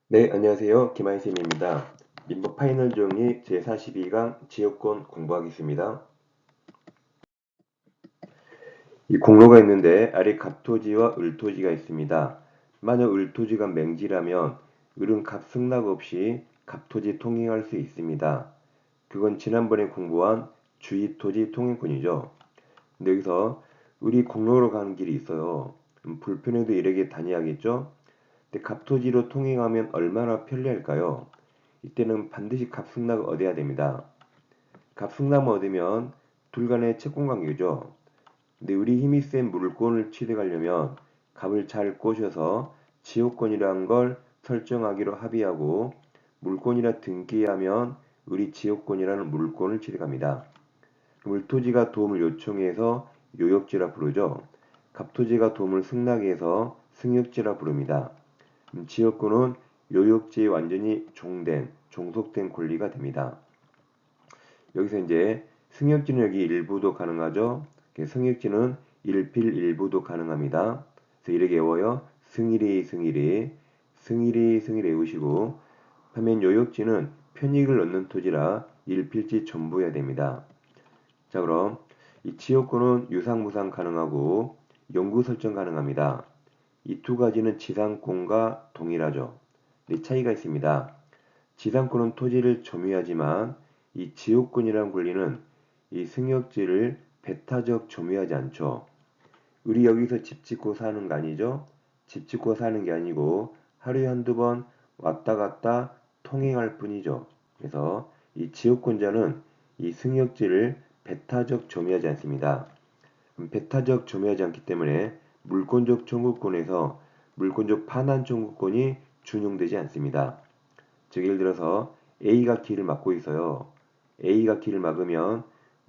네, 안녕하세요. 김하이쌤입니다. 민법 파이널 정리 제42강 지역권 공부하겠습니다. 이 공로가 있는데 아래 갑토지와 을토지가 있습니다. 만약 을토지가 맹지라면 을은 갑승낙 없이 갑토지 통행할 수 있습니다. 그건 지난번에 공부한 주입토지 통행권이죠. 근데 여기서 을이 공로로 가는 길이 있어요. 불편해도 일에게 다녀야겠죠? 근데 갑토지로 통행하면 얼마나 편리할까요? 이때는 반드시 갑승낙을 얻어야 됩니다. 갑승낙만 얻으면 둘 간의 채권관계죠. 근데 우리 힘이 센 물권을 취득하려면 갑을 잘 꼬셔서 지역권이란 걸 설정하기로 합의하고 물권이라 등기하면 우리 지역권이라는 물권을 취득합니다. 물토지가 도움을 요청해서 요역지라 부르죠. 갑토지가 도움을 승낙해서 승역지라 부릅니다. 지역권은 요역지에 완전히 종속된 권리가 됩니다. 여기서 이제 승역지는 여기 일부도 가능하죠. 승역지는 일필일부도 가능합니다. 그래서 이렇게 외워요. 승일이 외우시고 반면 요역지는 편익을 얻는 토지라 일필지 전부 해야 됩니다. 자, 그럼 이 지역권은 유상무상 가능하고 영구 설정 가능합니다. 이 두 가지는 지상권과 동일하죠. 네, 차이가 있습니다. 지상권은 토지를 점유하지만 이 지역권이라는 권리는 이 승역지를 배타적 점유하지 않죠. 우리 여기서 집 짓고 사는 거 아니죠? 집 짓고 사는 게 아니고 하루에 한두 번 왔다 갔다 통행할 뿐이죠. 그래서 이 지역권자는 이 승역지를 배타적 점유하지 않습니다. 배타적 점유하지 않기 때문에 물권적 청구권에서 물권적 반환 청구권이 준용되지 않습니다. 즉 예를 들어서 A가 길을 막고 있어요. A가 길을 막으면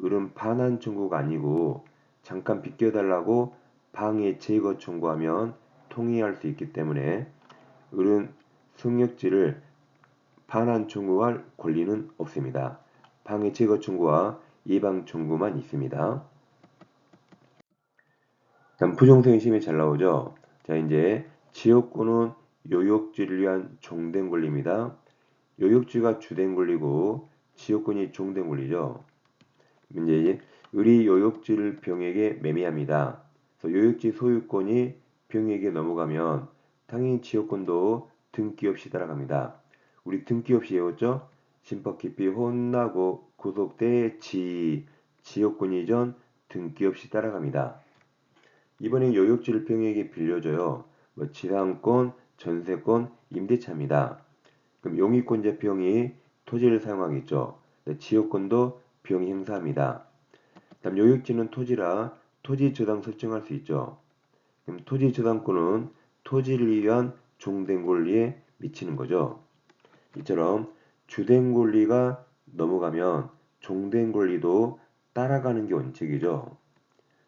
을은 반환 청구가 아니고 잠깐 비켜달라고 방해 제거 청구하면 통행할 수 있기 때문에 을은 승역지를 반환 청구할 권리는 없습니다. 방해 제거 청구와 예방 청구만 있습니다. 다음 부정성의 심이 잘 나오죠. 자, 이제 지역권은 요역지를 위한 종된 권리입니다. 요역지가 주된 권리고 지역권이 종된 권리죠. 이제 을이 요역지를 병에게 매매합니다. 그래서 요역지 소유권이 병에게 넘어가면 당연히 지역권도 등기 없이 따라갑니다. 우리 등기 없이 외웠죠? 심법 깊이 혼나고 구속대 지역권 이전 등기 없이 따라갑니다. 이번엔 요역지를 병에게 빌려줘요. 뭐 지상권, 전세권, 임대차입니다. 그럼 용의권자 병이 토지를 사용하겠죠. 지역권도 병이 행사합니다. 다음 요역지는 토지라 토지 저당 설정할 수 있죠. 그럼 토지 저당권은 토지를 위한 종된 권리에 미치는 거죠. 이처럼 주된 권리가 넘어가면 종된 권리도 따라가는 게 원칙이죠.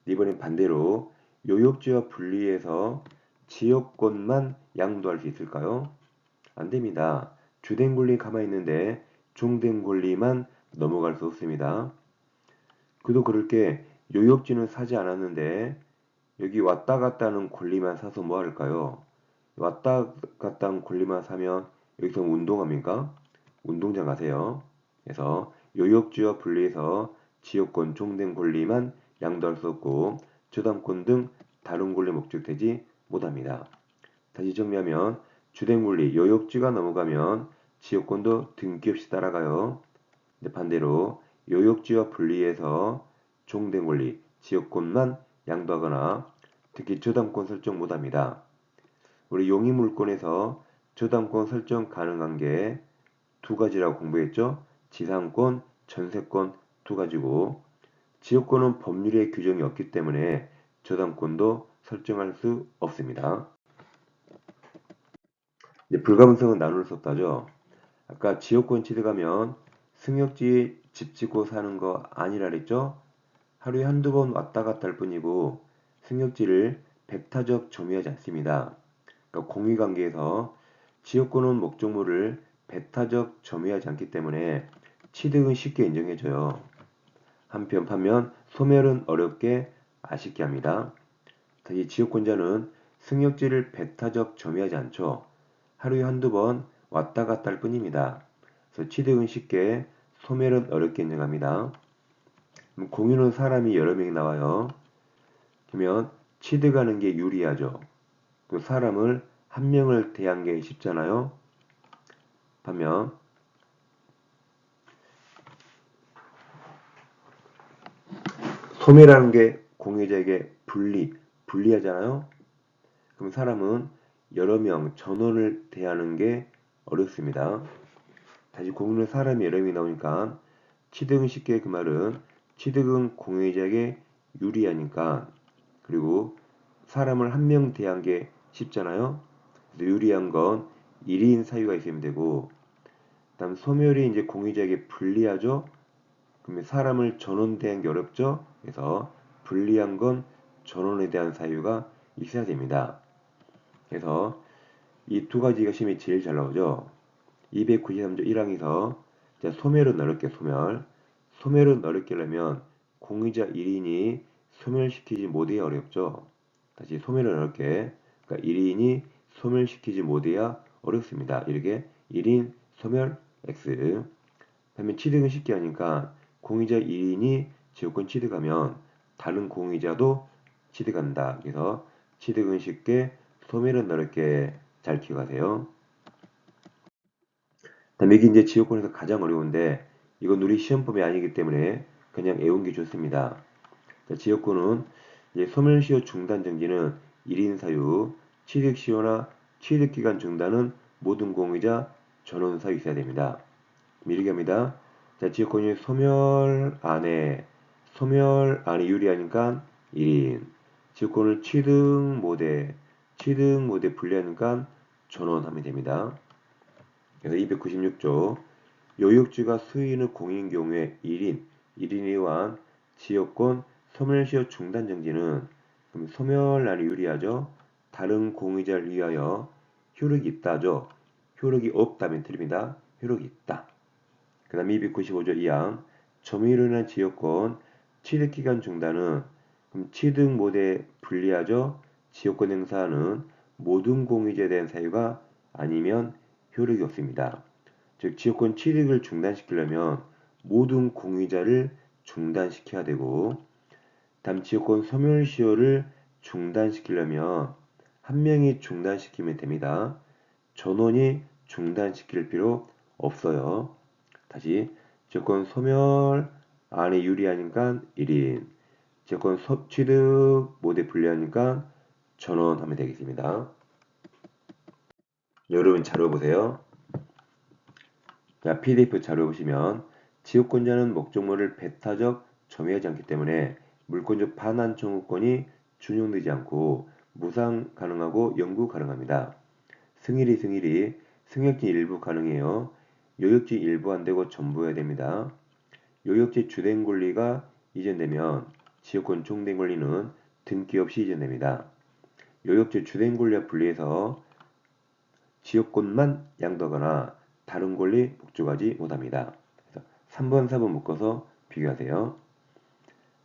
이번엔 반대로 요역지와 분리해서 지역권만 양도할 수 있을까요? 안 됩니다. 주된 권리 가만히 있는데 종된 권리만 넘어갈 수 없습니다. 그도 그럴 게 요역지는 사지 않았는데 여기 왔다 갔다 하는 권리만 사서 뭐 할까요? 왔다 갔다 하는 권리만 사면 여기서 운동합니까? 운동장 가세요. 그래서 요역지와 분리해서 지역권 종된 권리만 양도할 수 없고 저당권 등 다른 권리 목적되지 못합니다. 다시 정리하면 주된 권리 요역지가 넘어가면 지역권도 등기 없이 따라가요. 근데 반대로 요역지와 분리해서 종된 권리 지역권만 양도하거나 특히 저당권 설정 못합니다. 우리 용의물권에서 저당권 설정 가능한 게 두 가지라고 공부했죠. 지상권, 전세권 두 가지고 지역권은 법률의 규정이 없기 때문에 저당권도 설정할 수 없습니다. 이제 불가분성은 나눌 수 없다죠. 아까 지역권 취득하면 승역지에 집 짓고 사는 거 아니라 그랬죠? 하루에 한두 번 왔다 갔다 할 뿐이고 승역지를 배타적 점유하지 않습니다. 그러니까 공유관계에서 지역권은 목적물을 배타적 점유하지 않기 때문에 취득은 쉽게 인정해줘요. 한편 반면 소멸은 어렵게 아쉽게 합니다. 이 지역권자는 승역지를 배타적 점유하지 않죠. 하루에 한두 번 왔다 갔다 할 뿐입니다. 그래서 취득은 쉽게, 소멸은 어렵게 인정합니다. 그럼 공유는 사람이 여러 명이 나와요. 그러면 취득하는 게 유리하죠. 그 사람을 한 명을 대한 게 쉽잖아요. 반면 소멸하는 게 공유자에게 불리하잖아요. 그럼 사람은 여러 명, 전원을 대하는 게 어렵습니다. 다시 공유는 사람이 여러 명이 나오니까 취득은 쉽게, 그 말은 취득은 공유자에게 유리하니까, 그리고 사람을 한 명 대한 게 쉽잖아요. 그래서 유리한 건 1인 사유가 있으면 되고, 다음 소멸이 이제 공유자에게 불리하죠. 그러면 사람을 전원 대한 게 어렵죠. 그래서 불리한 건 전원에 대한 사유가 있어야 됩니다. 그래서 이 두 가지가 시험에 제일 잘 나오죠. 293조 1항에서 소멸은 어렵게, 소멸은 어렵게 하려면 공유자 1인이 소멸시키지 못해야 어렵죠. 다시 소멸은 어렵게, 그러니까 1인이 소멸시키지 못해야 어렵습니다. 이렇게 1인 소멸 X. 그러면 취득은 쉽게 하니까 공유자 1인이 지역권 취득하면 다른 공유자도 취득한다. 그래서 취득은 쉽게, 소멸은 어렵게 잘 기억하세요. 다음에 이게 이제 지역권에서 가장 어려운데, 이건 우리 시험법이 아니기 때문에 그냥 외운 게 좋습니다. 자, 지역권은 이제 소멸시효 중단 정지는 1인 사유, 취득시효나 취득기간 중단은 모든 공유자 전원 사유 있어야 됩니다. 이렇게 합니다. 자, 지역권이 소멸 안에 유리하니까 1인, 지역권을 취득 모델 분리하니까 전원하면 됩니다. 그래서 296조 요역지가 수인의 공인 경우에 1인에 의한 지역권 소멸시효 중단 정지는, 그럼 소멸란이 유리하죠. 다른 공유자를 위하여 효력이 있다죠. 효력이 없다면 틀립니다. 효력이 있다. 그 다음 295조 2항 점유로 인한 지역권 취득기간 중단은, 그럼 취득 모델 불리하죠. 지역권 행사하는 모든 공유자에 대한 사유가 아니면 효력이 없습니다. 즉 지역권 취득을 중단시키려면 모든 공유자를 중단시켜야 되고, 다음 지역권 소멸시효를 중단시키려면 한 명이 중단시키면 됩니다. 전원이 중단시킬 필요 없어요. 다시 지역권 소멸 안에 유리하니까 1인, 지역권 취득 모델 불리하니까 전원하면 되겠습니다. 여러분 자료 보세요. 자, PDF 자료 보시면 지역권자는 목적물을 배타적 점유하지 않기 때문에 물권적 반환 청구권이 준용되지 않고 무상 가능하고 영구 가능합니다. 승역지 일부 가능해요. 요역지 일부 안되고 전부여야 됩니다. 요역지 주된 권리가 이전되면 지역권 종된 권리는 등기 없이 이전됩니다. 요역지 주된 권리와 분리해서 지역권만 양도하거나 다른 권리 복종하지 못합니다. 그래서 3번, 4번 묶어서 비교하세요.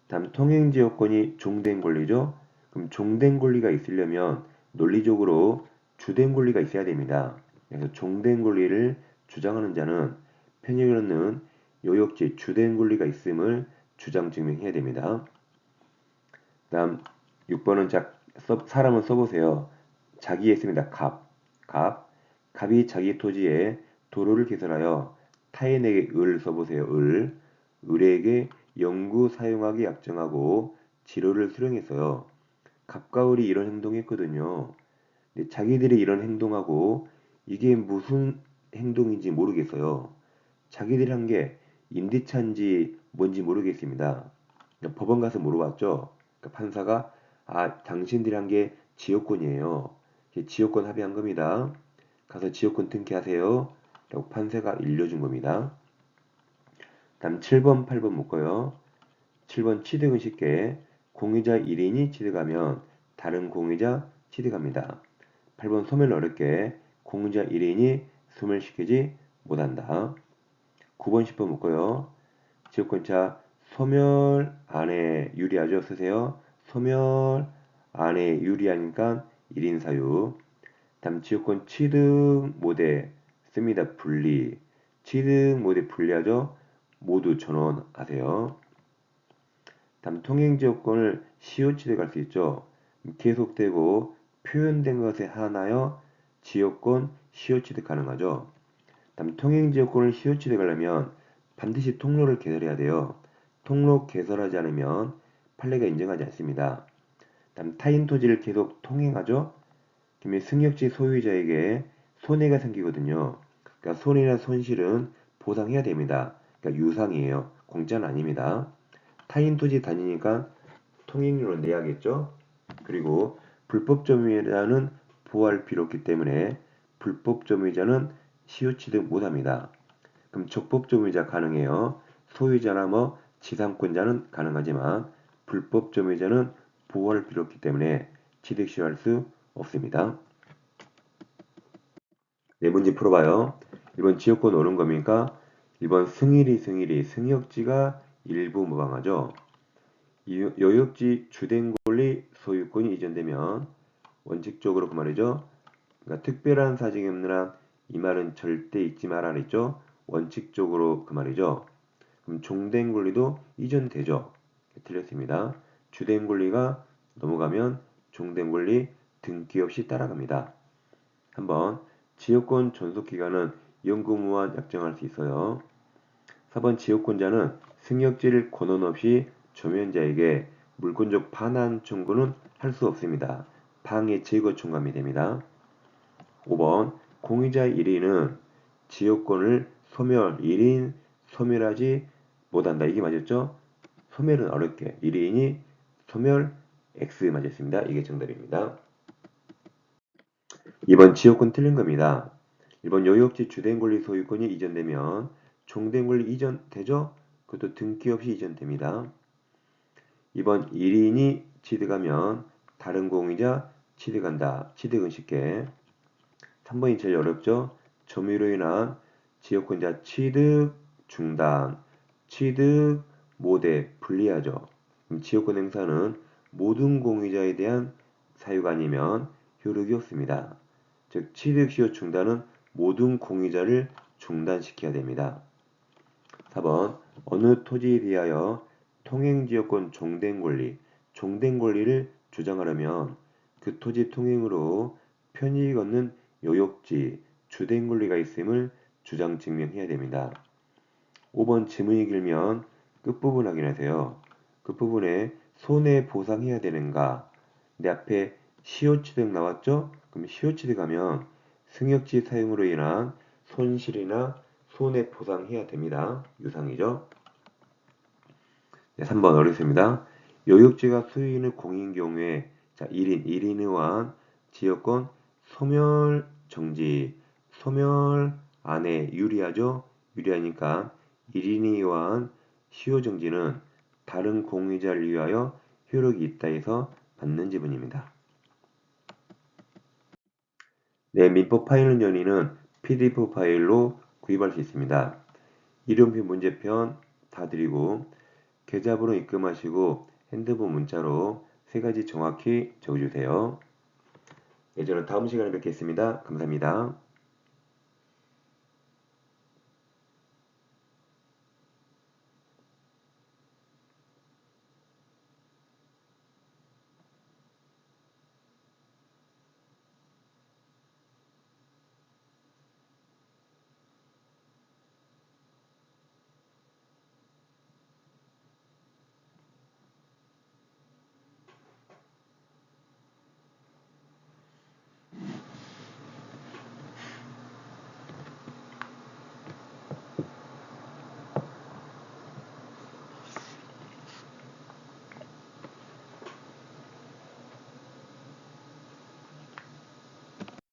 다음 통행지역권이 종된 권리죠. 그럼 종된 권리가 있으려면 논리적으로 주된 권리가 있어야 됩니다. 그래서 종된 권리를 주장하는 자는 편의로는 요역지 주된 권리가 있음을 주장 증명해야 됩니다. 다음 6번은 사람을 써보세요. 자기에 씁니다. 갑이 자기 토지에 도로를 개설하여 타인에게 을 써보세요. 을에게 영구 사용하기 약정하고 지로를 수령했어요. 갑과 을이 이런 행동했거든요. 근데 자기들이 이런 행동하고 이게 무슨 행동인지 모르겠어요. 자기들이 한 게 임대차인지 뭔지 모르겠습니다. 그러니까 법원 가서 물어봤죠. 그러니까 판사가 당신들이 한 게 지역권이에요. 지역권 합의한 겁니다. 가서 지역권 등기하세요. 라고 판사가 일려준 겁니다. 다음 7번, 8번 묶어요. 7번 취득은 쉽게 공유자 1인이 취득하면 다른 공유자 취득합니다. 8번 소멸 어렵게 공유자 1인이 소멸시키지 못한다. 9번, 10번 묶어요. 지역권자 소멸 안에 유리하죠. 쓰세요. 소멸 안에 유리하니까 1인 사유. 다음 지역권 취득 모델 씁니다. 분리. 취득 모두 분리하죠. 모두 전원하세요. 다음 통행지역권을 시효 취득할 수 있죠. 계속되고 표현된 것에 한하여 지역권 시효 취득 가능하죠. 다음 통행지역권을 시효 취득하려면 반드시 통로를 개설해야 돼요. 통로 개설하지 않으면 판례가 인정하지 않습니다. 다음 타인 토지를 계속 통행하죠. 그러면 승역지 소유자에게 손해가 생기거든요. 그러니까 손해나 손실은 보상해야 됩니다. 그러니까 유상이에요. 공짜는 아닙니다. 타인 토지 다니니까 통행료를 내야겠죠. 그리고 불법 점유자는 보호할 필요 없기 때문에 불법 점유자는 시효 취득 못합니다. 그럼 적법 점유자 가능해요. 소유자나 뭐 지상권자는 가능하지만 불법 점유자는 보호할 필요 없기 때문에 취득 시효할 수 없습니다. 네 문제 풀어봐요. 1번 지역권 오는 겁니까? 1번 승일이 승역지가 일부 무방하죠. 여역지 주된 권리 소유권이 이전되면 원칙적으로 그 말이죠. 그러니까 특별한 사정이 없는 한 이 말은 절대 잊지 말아 그랬죠. 원칙적으로 그 말이죠. 그럼 종된 권리도 이전되죠. 틀렸습니다. 주된 권리가 넘어가면 종된 권리 등기 없이 따라갑니다. 한번 지역권 존속기간은 연구무한 약정할 수 있어요. 4번 지역권자는 승역지를 권한 없이 조면자에게 물권적 반환 청구는 할 수 없습니다. 방해 제거 청구함이 됩니다. 5번 공유자 1인은 지역권을 소멸, 1인 소멸하지 못한다. 이게 맞았죠? 소멸은 어렵게 1인이 소멸 X 맞았습니다. 이게 정답입니다. 2번 지역권 틀린 겁니다. 1번 여역지 주된 권리 소유권이 이전되면 종된 권리 이전되죠? 그것도 등기 없이 이전됩니다. 2번 1인이 취득하면 다른 공유자 취득한다. 취득은 쉽게. 3번이 제일 어렵죠? 점유로 인한 지역권자 취득 중단, 취득 모대 분리하죠. 그럼 지역권 행사는 모든 공유자에 대한 사유가 아니면 효력이 없습니다. 즉 취득 시효 중단은 모든 공유자를 중단시켜야 됩니다. 4번 어느 토지에 대하여 통행지역권 종된 권리를 주장하려면 그 토지 통행으로 편익 얻는 여역지, 주된 권리가 있음을 주장 증명해야 됩니다. 5번 지문이 길면 끝부분 확인하세요. 끝부분에 손해보상해야 되는가? 내 앞에 시효취득 나왔죠? 그럼 시효취득하면 승역지 사용으로 인한 손실이나 손해보상해야 됩니다. 유상이죠. 네, 3번 어렵습니다. 여역지가 소유인의 공인 경우에 자 1인 의한 지역권 소멸 정지, 소멸 안에 유리하죠? 유리하니까 1인이 의한 시효 정지는 다른 공유자를 위하여 효력이 있다 해서 받는 지분입니다. 네, 민법 파일은 연이는 PDF 파일로 구입할 수 있습니다. 이름표 문제편 다 드리고 계좌번호 입금하시고 핸드폰 문자로 3가지 정확히 적어주세요. 네, 저는 다음 시간에 뵙겠습니다. 감사합니다.